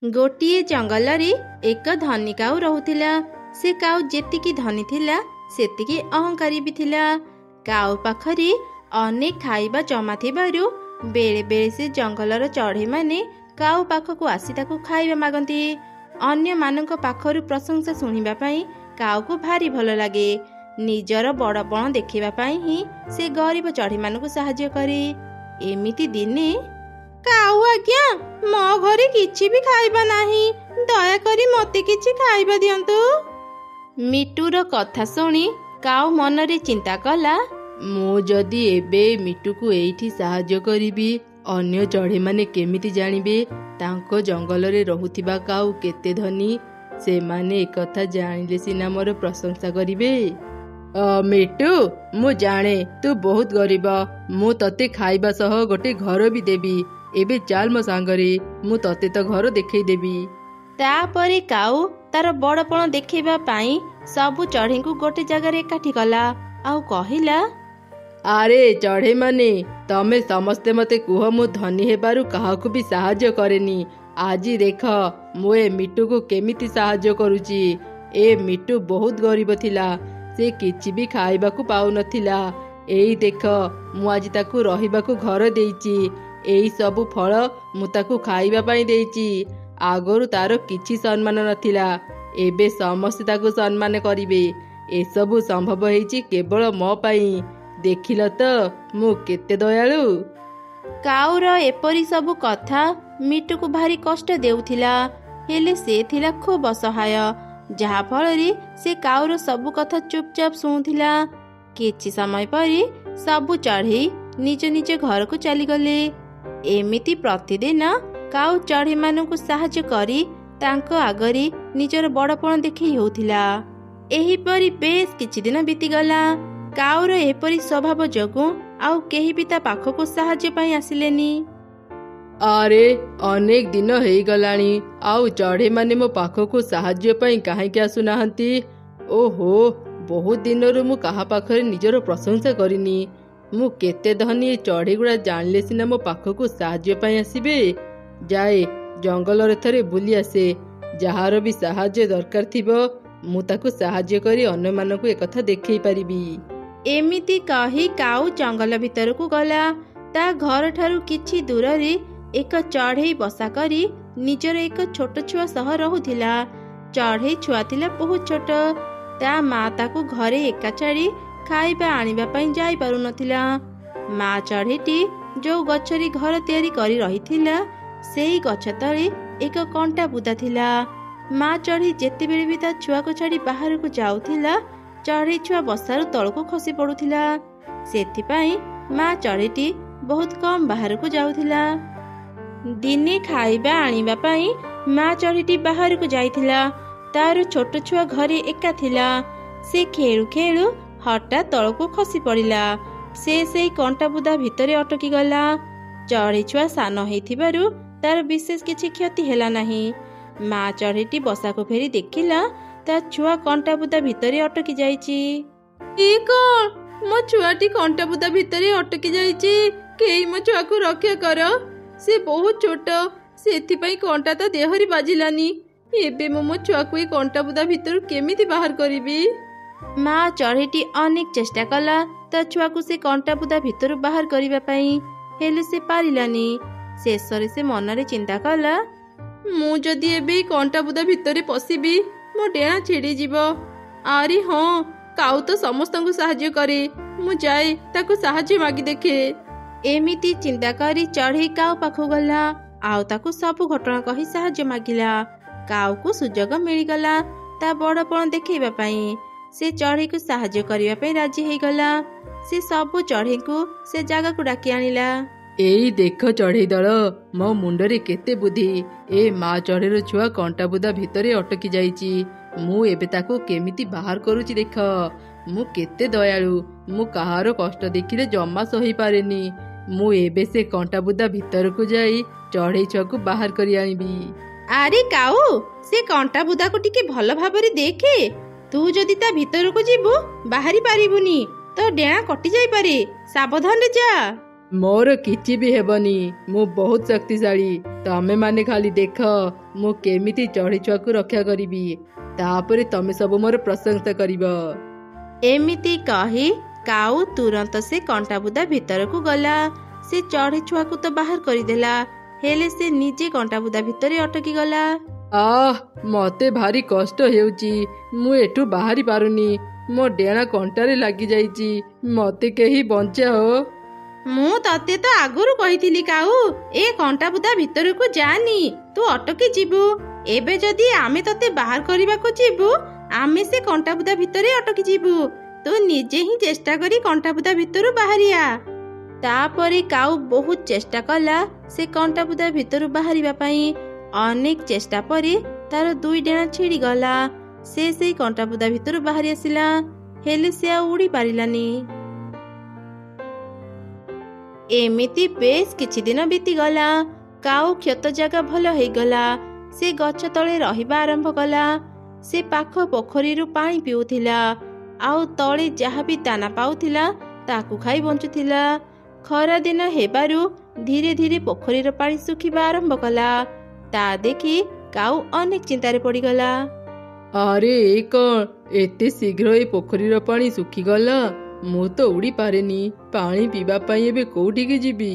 गोटिए जंगल रे एक धनी काऊ रहुथिला। से काऊ जेतिकी धनी थिला सेतिकी अहंकारी भी थिला। काऊ पाखरे अनेक खाइबा जमा थिबारु बेले बेले से जंगलर चढ़ई माने काऊ पाखकु आसी ताकू खाइबा मागंती। अन्य मानक पाखरु प्रशंसा सुनिबा पई काऊ को भारी भल लागे। निजर बड़पण देखिबा पई ही से गरीब चढ़ई मानकु सहाय्य करे। एमिति दिने काऊ आज्ञा मो घरे किछि भी खाइबा नाही, दया करी मते किछि खाइबा दियंतु। मिटूर कथा शुणी काऊ मनरे चिंता कला, मु जदि एबे मिटू को एठी सहाय्य करिबी अन्य चढ़ई माने केमिति जानिबे तांको जंगल रे रहुथिबा काऊ केते धनी। से माने एकथा जानिले सिना मोर प्रशंसा करिबे। मिटू मु जाने तू बहुत गरीब, मु तते खाइबा सह गोटे घर भी देबी। एबे चाल मो सांगरे, मु तते तो घर देखई देबी। तापरे काऊ तार बड़पण देखैबा पाई सबु चढ़ई को गोटे जगह एकाठी कला आउ कहिला, अरे चढ़ई माने तमे समस्ते मते कुह मु धनी हेबारु काहाकू भी सहाय्य करेनी। आजी देख मु ए मिटू को केमिति सहाय्य करूची। ए मिटू बहुत गरीब थिला, से किछि भी खाइबाकू पाउ नथिला। एई देख मु आजी ताकू रहिबाकू घर देइची। एई सबु फल मु ताकू खाइबा पई देइची। आगरु तार किछि सम्मान नथिला, एबे समस्ते ताकू सम्मान करिवे। एसबु संभव हेइची केवल मो पई। देखिल तो मु केते दयालु। काऊर एपरी सबु कथा मिटू को भारी कष्ट देउथिला, हेले से थिला खूब असहाय। जहा फल से काऊर सबु कथा चुपचाप सुनुथिला। किछि समय परी सबु चढ़ई निज निज घर को चली गले। एमिति प्रतिदिन काऊ चढ़ई मानकु सहाय्य करी तांको आगरी निजर बड़पण देखै होउथिला। एहिपरि बेस किछि दिन बीतीगला। काऊर एपरी स्वभाव जोगु आउ केही भी ता पाखको सहाय्य पई आसिलेनी। अरे अनेक दिन हेई गलानी आउ चढ़ई माने मो पाखको सहाय्य पई काहेकि आसु नाहंती। ओहो बहुत दिनरु मु काहा पाखरे निजर प्रशंसा करिनी। मु केते धनी ए चढ़ई गुड़ा जानिले सिना मो पाखको सहाय्य पई आसीबे। जाए जंगल रे थरे बुली आसे, जहार भी सहाय्य दरकार थिबो मु ताकू सहाय्य करी अन्य मानकु एकथा देखै परिबी। एमिति कही काऊ जंगल भितर को गला। ता घर ठारू किछि दूर रे एक चढ़ई बसा करी निजर एक छोट छुआ सह रहुथिला। चढ़ई छुआ थिला बहुत छोट। ता माँ ताकू घरे एका छाड़ी खाइबा आनिबा पई जाई पारु नथिला। माँ चढ़ईटी जो गछरी घर तैयारी करी रहिथिला सेई गछ तळे एक कंटा बुदा थिला। माँ चढ़ई जेते बेले भी ता छुआ को छाड़ी बाहर को जाउथिला चढ़ई छुआ बसारू तळको खसी पड़ुथिला। सेथिपाई माँ चढ़ईटी बहुत कम बाहर को जाउथिला। दिने खाइबा आनिबा पई माँ चढ़ईटी बाहर को जाइथिला। तार छोट छुआ घरे एका थिला। से खेलु खेलु हठात तळको खसी पड़िला। से कंटा बुदा भितरे अटकी गला। चढ़ई छुआ सान हेथिबारु तार विशेष किछि क्षति हेला नाही। माँ चढ़ईटी बसाको फेरी देखिला ता छुआ कंटा बुदा भितरे अटकी जाइची। ई कोन मो छुआटी कंटा बुदा भितरे अटकी जाइची, केही मो छुआ को रक्षा कर। से बहुत छोट, सेथि पई कंटा ता देहरी बाजिलानी। एबे मो छुआ को ए कंटा बुदा भितरु केमिति बाहर करिबी। माँ चढ़ईटी अनेक चेष्टा कला ता छुआ को से कंटा बुदा भितरु बाहर करिबा पई, हेले से पारिलानी। शेषरे से मनरे चिंता कला, मु जदि एबे कंटा बुदा भितरे पसिबी मो डेणा छिड़ी जीव। आरे हाँ काऊ तो समस्त को सहाय्य करे, मु जाए ताको सहाय्य मागी देखे। एमिति चिंता करी चढ़ई काऊ पाखु गला आउ ताको सबु घटना कही सहाय्य मागिला। काऊ को सुजोग मिलिगला ता बड़पण देखैबा पई। से चढ़ई को सहाय्य करिबा पई राजी हेई गला। से सबु चढ़ई को से जागा को डाकी आनिला। एई देख चढ़ई दल मो मुंडरे केते बुद्धि। ए माँ चढ़ईर छुआ कंटा बुदा भितरे अटकी जाइची। मु एबे ताको केमिति बाहर करूची देख। मु केते दयालु, मु काहार कष्ट देखिले जम्मा सही पारेनी। मु एबे से कंटा बुदा भितर को जाई चढ़ई छुआ को बाहर करी आनिबी। आरे काऊ से कंटा बुदा को टिके भल भाबरे देखे। तू जदि ता भितर को जीबु बाहरी पारिबुनी तो डेणा कटि जाई पारे, सावधान रे जा। मोर किछि भी हेबनी, मु बहुत शक्तिशाली। तमे माने खाली देख मु केमिति चढ़ी छुआକୁ रक्षा करिबी, तापरे तमे सब मोर प्रशंसा करिब। एमिति कही काऊ तुरंत से कंटाबुदा भितर को गला। से चढ़ी छुआକୁ तो बाहर करदेला, हेले से निजे कंटाबुदा भितर अटकी गला। मते भारी कष्ट हेउची, मु एठू बाहरी पारुनी। मो डेणा कंटारे लागी जाइची, मते केही बंचाओ। मु तते तो आगुरु कहिथिली काऊ, ए कंटाबुदा भितर को जानी, तू अटकी जीवु। एबे जदी आमे तते बाहर करबा को जीवु, आमे से कंटाबुदा भितर अटकी जीवु। तू निजे ही चेष्टा करी कंटाबुदा भितर बाहरिया। तापरे काऊ बहुत चेष्टा कला से कंटाबुदा भितर बाहरिबा पई। अनेक चेष्टा परे तार दुई डेणा छिड़ी गला। से कंटाबुदा भितर बाहरी आसिला, हेले से आ उड़ी पारिलानी। एमिति बेस किछि दिन बीती गला। काऊ क्षत जगह भल हो गला। से गछ तले रहिबा आरंभ कला। से पाख पोखरीरु पानी पिउथिला, आउ तले जहा भी दाना पाउथिला ताकू खाई बंचुथिला। खरा दिन हेबारु धीरे धीरे पोखरीर पानी सुखिबा आरंभ कला। ता देखि काऊ अनेक चिंतारे पड़ीगला। अरे कौन एते शीघ्र ए पोखरीर पानी सुखीगला? मु तो उड़ी पारेनी, पानी पीबा पाई एबे कोउठिके जीबी?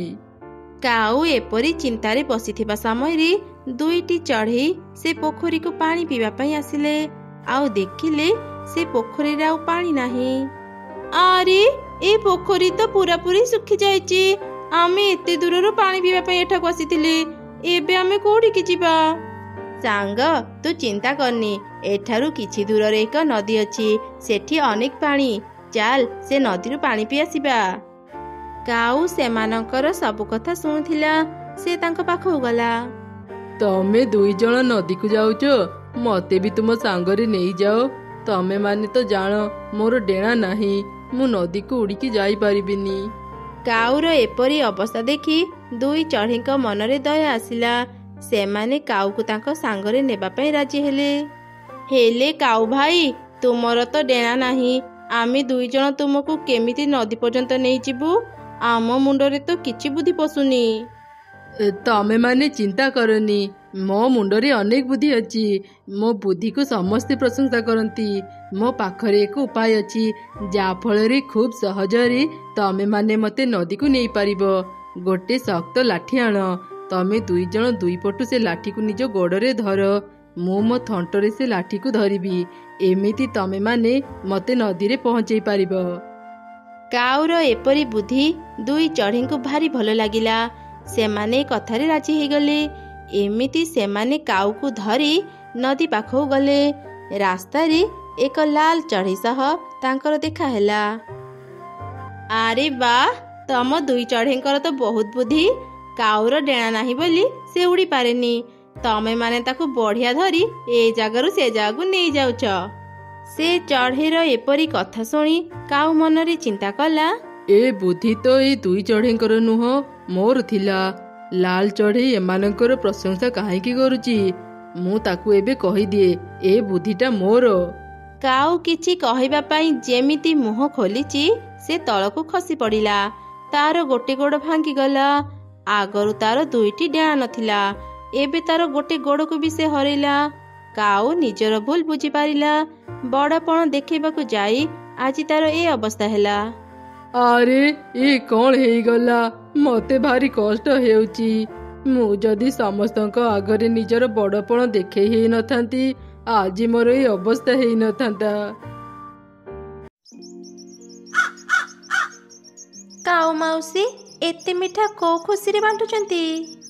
काऊ एपरी चिंतारे बसिथिबा समय दुईटी चढ़ई से पोखरी को पानी पीबा पाई आसिले। आउ देखिले से पोखरी रे आउ पानी नाही। अरे ए पोखरी तो पूरा पूरी सुखी जाइची। आमे एते दूररो पानी पीबा पाई एठाକୁ आसिथिले, एबे आमे कोउठिके जीबा? सांग तू चिंता करनी, एठारू किछि दूररे एक नदी अछि, सेठी अनेक पानी। चाल से नदीरू पानी पी आसिबा। काऊ सेमानकर सब कथा शुणुथिला। से तांको पाखु गला। तमे दुई जण नदी को जाउच, मते भी तुम सांगरे नहीं जाओ। तमे माने तो जान मोर डेणा नाही, मु नदी को उड़ीकी जाई परिबिनी। काऊर एपरी अवस्था देखि दुई चढ़ीଙ୍କ मनरे दया आसिला। सेमाने काऊ को तांको सांगरे नेबा पई राजी हेले। हेले काऊ भाई, तुमर तो डेणा नाही, आमे दुई जण तुमको केमिति नदी पर्यंत नहीं जीवु? आम मुंडरे तो किछि बुद्धि पसुनी। तमे माने चिंता करनी, मो मुंडरे अनेक बुद्धि अछि। मो बुद्धि को समस्ते प्रशंसा करती। मो पाखरे एक उपाय अछि, जा फଳରେ खूब सहजरे तमे माने मते नदी को नहीं पारिबो। गोटे शक्त लाठी आण, तमे दुई जण दुई पटु से लाठी को निज गोड़रे धर, मु मो थंटरे से लाठी को धरिबी। एमिति तमे माने मते नदी रे पहुंचई पारिबो। काऊर एपरी बुद्धि दुई चढ़ी को भारी भल लागिला। सेमाने कथारे राजी हो गले। एमिति सेमाने काऊ को धरी नदी पाखौ गले। रास्ता रे एक लाल चढ़ी सह तांकर देखा हैला। अरे वाह, तम दुई चढ़ींकर तो बहुत बुद्धि। काऊर डेणा नाही बोली से उड़ी पारेनी, तमे माने ताकू बढ़िया धरी ए जागारू से जागू नहीं जाउछ। से चढ़ईर एपरी कथा शुणी काऊ मनरे चिंता कला। ए बुद्धि तो ए दुई चढ़ईंकर नुह, मोर थिला। लाल चढ़ई एमानकर प्रशंसा काहेकि करूची? मु ताकू एबे कहि दिए, ए बुद्धिटा मोर। काऊ किछि कहइबा पई जेमिति मुह खोलिची, से तळकू खसी पड़िला। तार गोटे गोड़ भांगी गला। आगरू तार दुईटी डेणा नथिला, एबे तार गोटे गोड़ को भी से हरैला। काऊ निजर भूल बुझी पारिला। बड़पण देखेबाकू जाई आज तार ए अवस्था हैला। अरे ए कौन हेई गला? मते भारी कष्ट हेउची। मु जदि समस्तक आगरे निजर बड़पण देखे हेई नथांती, आज मोर ए अवस्था हेई नथांता। काऊ माउसी एते मिठा को खुशी रे बांटुचंती?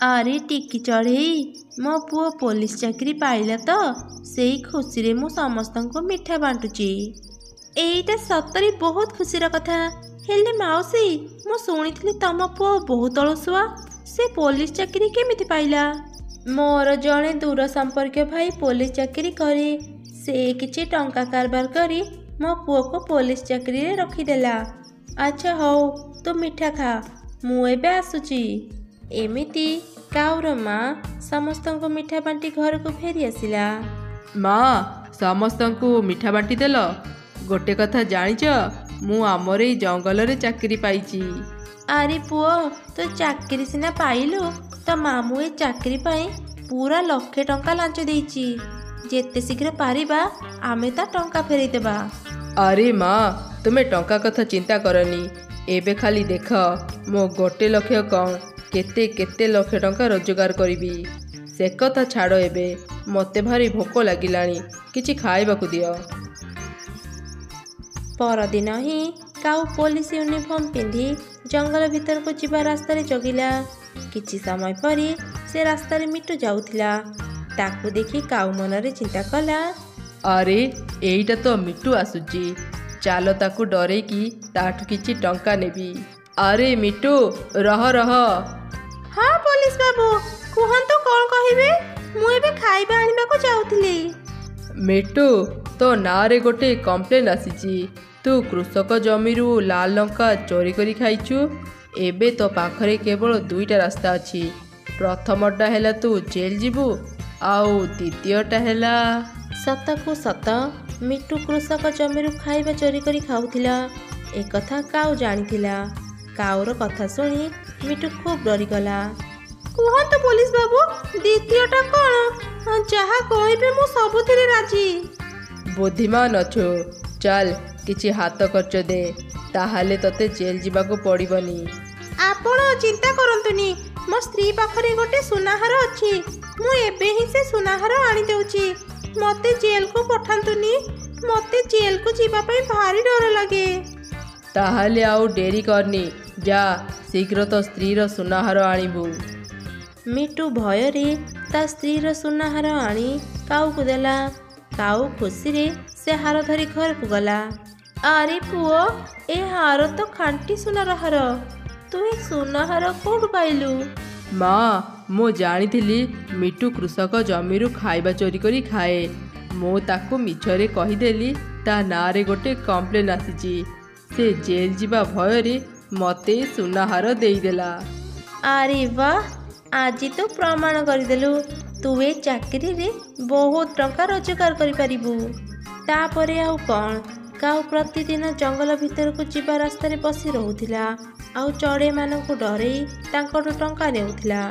अरे टिकी चढ़ई, मो पुओ पुलिस चाकरी पाइला तो सेई खुशी रे मु समस्तंको मिठा बांटुची। एईटा सतरी बहुत खुशीर कथा। हेले माउसी, मु शुणिथिली तम पुओ बहुत अलसुआ, से पुलिस चाकरी केमिति पाइला? मोर जणे दूर संपर्क भाई पुलिस चाकरी करे। से किछि टंका कारबार करी मो पुओ को पुलिस चाकरी रे रखिदेला। अच्छा हौ, तो मिठा खा, मु एबे आसुची। एमिति काऊर माँ समस्तंको मिठा बांटी घर को फेरी आसिला। माँ, समस्तंको मिठा बांटी देल? गोटे कथा जानिच, मु आमर ए जंगल रे चाकरी पाइची। ଆରେ ପୁଅ, ତୁ ଚାକିରି ସିନା ପାଇଲୁ, ତ ମାମୁଁ ଏ ଚାକିରି ପାଇଁ ପୁରା 1,00,000 ଟଙ୍କା ଲାଞ୍ଚ ଦେଇଛି। ଯେତେ ଶୀଘ୍ର ପାରିବା ଆମେ ତା ଟଙ୍କା ଫେରେଇଦେବା। ଆରେ ମା, ତୁମେ ଟଙ୍କା କଥା ଚିନ୍ତା କରନି। ଏବେ ଖାଲି ଦେଖ, ମୁଁ 1 ଲକ୍ଷ କ'ଣ କେତେ କେତେ ଲକ୍ଷ ଟଙ୍କା ରୋଜଗାର କରିବି। ସେ କଥା ଛାଡ଼, ଏବେ ମୋତେ ଭାରି ଭୋକ ଲାଗିଲାଣି, କିଛି ଖାଇବାକୁ ଦିଅ। ପରଦିନ ହିଁ କାଉ ପୋଲିସ ୟୁନିଫର୍ମ ପିନ୍ଧି ଜଙ୍ଗଲ ଭିତରକୁ ଯିବା ରାସ୍ତାରେ ଜଗିଲା। କିଛି ସମୟ ପରେ ସେ ରାସ୍ତାରେ ମିଟୁ ଯାଉଥିଲା। ତାକୁ ଦେଖି କାଉ ମନରେ ଚିନ୍ତା କଲା, ଆରେ ଏଇଟା ତ ମିଟୁ ଆସୁଛି, ଚାଲ ତାକୁ ଡରେଇକି ତାଠୁ କିଛି ଟଙ୍କା ନେବି। ଆରେ ମିଟୁ, ରହ ରହ। ହଁ ପୋଲିସ ବାବୁ, କୁହନ୍ତୁ କ'ଣ କହିବେ? ମୁଁ ଏବେ ଖାଇବା ଆଣିବାକୁ ଯାଉଥିଲି। ମିଟୁ, ତୋ ନାଁରେ ଗୋଟେ କମ୍ପ୍ଲେନ୍ ଆସିଛି। ତୁ କୃଷକ ଜମିରୁ ଲାଲ ଲଙ୍କା ଚୋରି କରି ଖାଇଛୁ। ଏବେ ତୋ ପାଖରେ କେବଳ 2ଟା ରାସ୍ତା ଅଛି। ପ୍ରଥମଟା ହେଲା ତୁ ଜେଲ୍ ଯିବୁ, ଆଉ ଦ୍ୱିତୀୟଟା ହେଲା। ସତକୁ ସତ ମିଟୁ କୃଷକ ଜମିରୁ ଖାଇବା ଚୋରି କରି ଖାଉଥିଲା। ଏକଥା କାଉ ଜାଣିଥିଲା। କାଉର କଥା ଶୁଣି ମିଟୁ ଖୁବ୍ ଡରିଗଲା। କୁହନ୍ତୁ ପୋଲିସ ବାବୁ, ଦ୍ୱିତୀୟଟା କ'ଣ? ଯାହା କହିବେ ମୁଁ ସବୁଥିରେ ରାଜି। ବୁଦ୍ଧିମାନ ଅଛୁ, ଚାଲ କିଛି ହାତ ଖର୍ଚ୍ଚ ଦେ, ତାହେଲେ ତତେ ଜେଲ୍ ଯିବାକୁ ପଡ଼ିବନି। ଆପଣ ଚିନ୍ତା କରନ୍ତୁନି, ମୋ ସ୍ତ୍ରୀ ପାଖରେ ଗୋଟେ ସୁନାହାର ଅଛି। ମୁଁ ଏବେ ହିଁ ସେ ସୁନାହାର ଆଣିଦେଉଛି। ମୋତେ ଜେଲକୁ ପଠାନ୍ତୁନି, ମୋତେ ଜେଲକୁ ଯିବା ପାଇଁ ଭାରି ଡର ଲାଗେ। ତାହେଲେ ଆଉ ଡେରି କରନି, ଯା ଶୀଘ୍ର ତୋ ସ୍ତ୍ରୀର ସୁନାହାର ଆଣିବୁ। ମିଟୁ ଭୟରେ ତା ସ୍ତ୍ରୀର ସୁନାହାର ଆଣି କାଉକୁ ଦେଲା। କାଉ ଖୁସିରେ ସେ ହାର ଧରି ଘରକୁ ଗଲା। ଆରେ ପୁଅ, ଏ ହାର ତ ଖାଣ୍ଟି ସୁନାର ହାର। ତୁ ଏ ସୁନାହାର କୋଉଠୁ ପାଇଲୁ? ମା, ମୁଁ ଜାଣିଥିଲି ମିଟୁ କୃଷକ ଜମିରୁ ଖାଇବା ଚୋରି କରି ଖାଏ। ମୁଁ ତାକୁ ମିଛରେ କହିଦେଲି ତା ନାଁରେ ଗୋଟେ କମ୍ପ୍ଲେନ୍ ଆସିଛି। ସେ ଜେଲ୍ ଯିବା ଭୟରେ ମୋତେ ସୁନାହାର ଦେଇଦେଲା। ଆରେ ବାଃ, ଆଜି ତୁ ପ୍ରମାଣ କରିଦେଲୁ ତୁ ଏ ଚାକିରିରେ ବହୁତ ଟଙ୍କା ରୋଜଗାର କରିପାରିବୁ। ତାପରେ ଆଉ କ'ଣ, କାଉ ପ୍ରତିଦିନ ଜଙ୍ଗଲ ଭିତରକୁ ଯିବା ରାସ୍ତାରେ ବସି ରହୁଥିଲା, ଆଉ ଚଢ଼େଇମାନଙ୍କୁ ଡରେଇ ତାଙ୍କଠୁ ଟଙ୍କା ନେଉଥିଲା।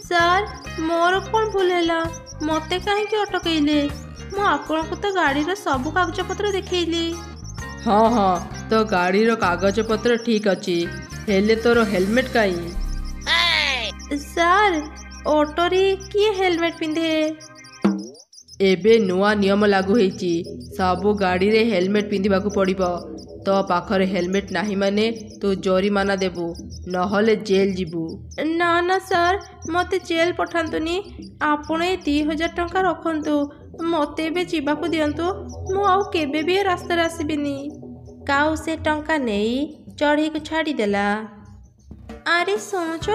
ସାର୍, ମୋର କ'ଣ ଭୁଲ ହେଲା? ମୋତେ କାହିଁକି ଅଟକେଇଲେ? ମୁଁ ଆପଣଙ୍କୁ ତ ଗାଡ଼ିର ସବୁ କାଗଜପତ୍ର ଦେଖେଇଲି। ହଁ ହଁ, ତୋ ଗାଡ଼ିର କାଗଜପତ୍ର ଠିକ୍ ଅଛି, ହେଲେ ତୋର ହେଲମେଟ୍ କାହିଁ? ସାର୍, ଅଟୋରେ କିଏ ହେଲମେଟ୍ ପିନ୍ଧେ? ଏବେ ନୂଆ ନିୟମ ଲାଗୁ ହେଇଛି, ସବୁ ଗାଡ଼ିରେ ହେଲମେଟ୍ ପିନ୍ଧିବାକୁ ପଡ଼ିବ। ତୋ ପାଖରେ ହେଲମେଟ୍ ନାହିଁ ମାନେ ତୁ ଜୋରିମାନା ଦେବୁ, ନହେଲେ ଜେଲ୍ ଯିବୁ। ନା ନା ସାର୍, ମୋତେ ଜେଲ୍ ପଠାନ୍ତୁନି। ଆପଣ ଏ 2,000 ଟଙ୍କା ରଖନ୍ତୁ, ମୋତେ ଏବେ ଯିବାକୁ ଦିଅନ୍ତୁ। ମୁଁ ଆଉ କେବେ ବି ଏ ରାସ୍ତାରେ ଆସିବିନି। କାଉ ସେ ଟଙ୍କା ନେଇ ଚଢ଼େଇକୁ ଛାଡ଼ିଦେଲା। ଆରେ ଶୁଣୁଛ,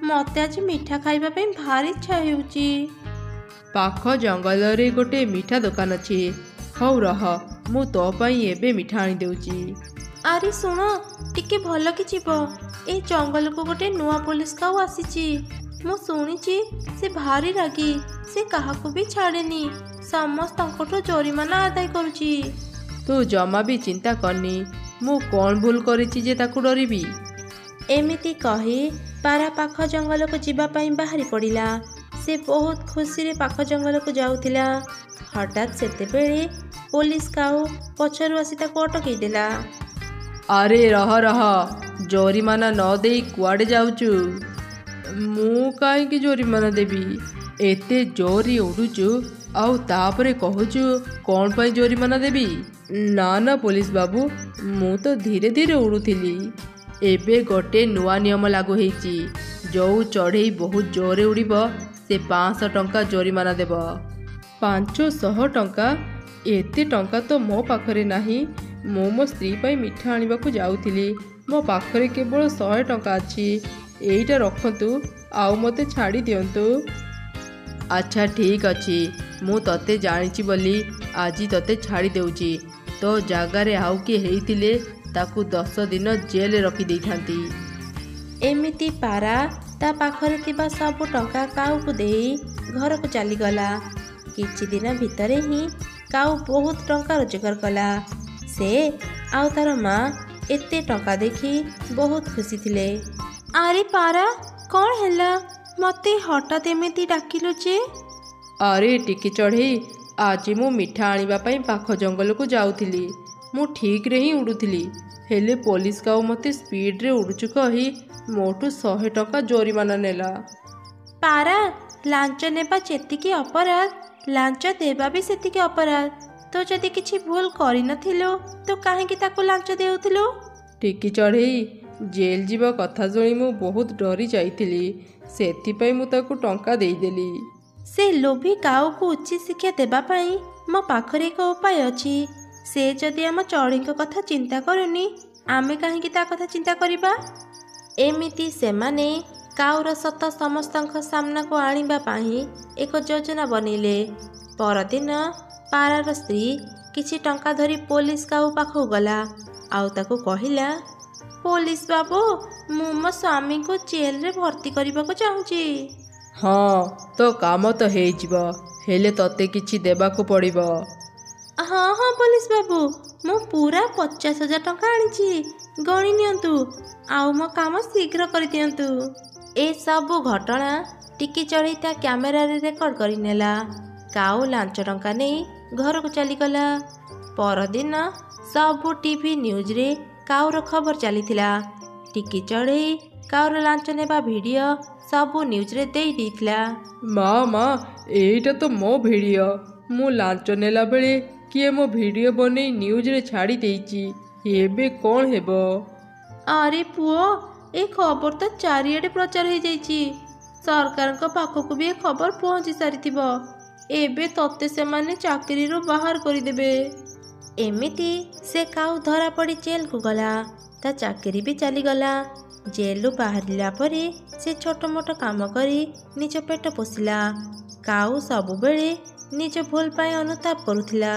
ମୋତେ ଆଜି ମିଠା ଖାଇବା ପାଇଁ ଭାରି ଇଚ୍ଛା ହେଉଛି। ପାଖ ଜଙ୍ଗଲରେ ଗୋଟେ ମିଠା ଦୋକାନ ଅଛି। ହଉ ରହ, ମୁଁ ତୋ ପାଇଁ ଏବେ ମିଠା ଆଣିଦେଉଛି। ଆରେ ଶୁଣ, ଟିକେ ଭଲକି ଯିବ। ଏ ଜଙ୍ଗଲକୁ ଗୋଟେ ନୂଆ ପୋଲିସ କାଉ ଆସିଛି। ମୁଁ ଶୁଣିଛି ସେ ଭାରି ରାଗି। ସେ କାହାକୁ ବି ଛାଡ଼େନି, ସମସ୍ତଙ୍କଠୁ ଜୋରିମାନା ଆଦାୟ କରୁଛି। ତୁ ଜମା ବି ଚିନ୍ତା କରନି, ମୁଁ କ'ଣ ଭୁଲ କରିଛି ଯେ ତାକୁ ଡରିବି? ଏମିତି କହି ପାରା ପାଖ ଜଙ୍ଗଲକୁ ଯିବା ପାଇଁ ବାହାରି ପଡ଼ିଲା। ସେ ବହୁତ ଖୁସିରେ ପାଖ ଜଙ୍ଗଲକୁ ଯାଉଥିଲା। ହଠାତ୍ ସେତେବେଳେ ପୋଲିସ କାଉ ପଛରୁ ଆସି ତାକୁ ଅଟକେଇ ଦେଲା। ଆରେ ରହ ରହ, ଜୋରିମାନା ନ ଦେଇ କୁଆଡ଼େ ଯାଉଛୁ? ମୁଁ କାହିଁକି ଜୋରିମାନା ଦେବି? ଏତେ ଜୋରରେ ଉଡ଼ୁଛୁ, ଆଉ ତାପରେ କହୁଛୁ କ'ଣ ପାଇଁ ଜୋରିମାନା ଦେବି? ନା ନା ପୋଲିସ ବାବୁ, ମୁଁ ତ ଧୀରେ ଧୀରେ ଉଡ଼ୁଥିଲି। ଏବେ ଗୋଟେ ନୂଆ ନିୟମ ଲାଗୁ ହେଇଛି, ଯେଉଁ ଚଢ଼େଇ ବହୁତ ଜୋରରେ ଉଡ଼ିବ ସେ 500 ଟଙ୍କା ଜୋରିମାନା ଦେବ। 500 ଟଙ୍କା? ଏତେ ଟଙ୍କା ତ ମୋ ପାଖରେ ନାହିଁ। ମୁଁ ମୋ ସ୍ତ୍ରୀ ପାଇଁ ମିଠା ଆଣିବାକୁ ଯାଉଥିଲି, ମୋ ପାଖରେ କେବଳ 100 ଟଙ୍କା ଅଛି। ଏଇଟା ରଖନ୍ତୁ, ଆଉ ମୋତେ ଛାଡ଼ି ଦିଅନ୍ତୁ। ଆଚ୍ଛା ଠିକ୍ ଅଛି, ମୁଁ ତତେ ଜାଣିଛି ବୋଲି ଆଜି ତତେ ଛାଡ଼ି ଦେଉଛି। ତୋ ଜାଗାରେ ଆଉ କିଏ ହେଇଥିଲେ ତାକୁ 10 ଦିନ ଜେଲରେ ରଖିଦେଇଥାନ୍ତି। ଏମିତି ପାରା ତା ପାଖରେ ଥିବା ସବୁ ଟଙ୍କା କାଉକୁ ଦେଇ ଘରକୁ ଚାଲିଗଲା। କିଛି ଦିନ ଭିତରେ ହିଁ କାଉ ବହୁତ ଟଙ୍କା ରୋଜଗାର କଲା। ସେ ଆଉ ତାର ମା एते टंका देखी बहुत खुशी थिले। अरे पारा कौन हैला मते हठात एमिति डाकिलु जे? अरे टिकी चढ़ई आज मु मिठा आनिबा पई पाख जंगल को जाउथिली। मु ठीक रे ही उड़ुथिली हेले पुलिस काऊ मते स्पीड रे उड़ुचु कही मोटू 100 टका जोरिमाना नेला। पारा लांच नेबा जेतिकी अपराध लांच देबा भी सेतिकी अपराध। तो जदि किछि भूल करि नथिलो तो काहेकि ताको लांच देउथिलो? टिकी चढ़ई जेल जीवा कथा शुणी मु बहुत डरी जाइथिली सेथिपई मु ताको टंका देइदेली। से लोभी काऊ को उचित शिक्षा देबा पाई मो पाखरे एक उपाय अछि। से जदि आम चढ़ईक कथा चिंता करूनी आमे काहेकि ता कथा चिंता करिबा? एमिति सेमाने काऊर सत समस्तଙ୍କ सामना को आनिबा पाई एक योजना बनिले। परदिन पारार स्त्री किछि टंका धरी पुलिस काऊ पाखु गला आउ ताको कहिला, पुलिस बाबू मु मो स्वामी को जेल रे भर्ती करबाको चाहूची। हाँ तो काम तो हेजिबो हेले तते किछि देबाको पड़िबो। हाँ हाँ पुलिस बाबू मु पूरा 50,000 टंका आनिछि गणी नियंतु आउ मो काम शीघ्र करि दियंतु। ए सबु घटना टिकी चढ़ई ता कैमेरा रे रेकर्ड करि नेला। काऊ लांच टंका नहीं घर को चली गला। परदिन सबु टीवी न्यूज रे काऊर खबर चलीथिला। टिकी चढ़ई काऊर लांच नेबा वीडियो सबु न्यूज रे देई दिथिला। माँ एटा तो मो वीडियो मु लांच नेला बेले किए मो वीडियो बने न्यूज रे छाड़ी देइची एबे कौन हेबो? अरे पुओ ए खबर तो चारिआडे प्रचार हो जाइछि। सरकार को पाखक भी ए खबर पहुंची सारिथिबो। एबे तते से माने चाकरी रो बाहर करि देबे। एमिति से काऊ धरा पड़ी जेल को गला। ता चाकरी भी चली गला। जेलु बाहरिला परे से छोट मोट काम करी निज पेट पोसिला। काऊ सबु बेले निज भूल पाई अनुताप करुथिला।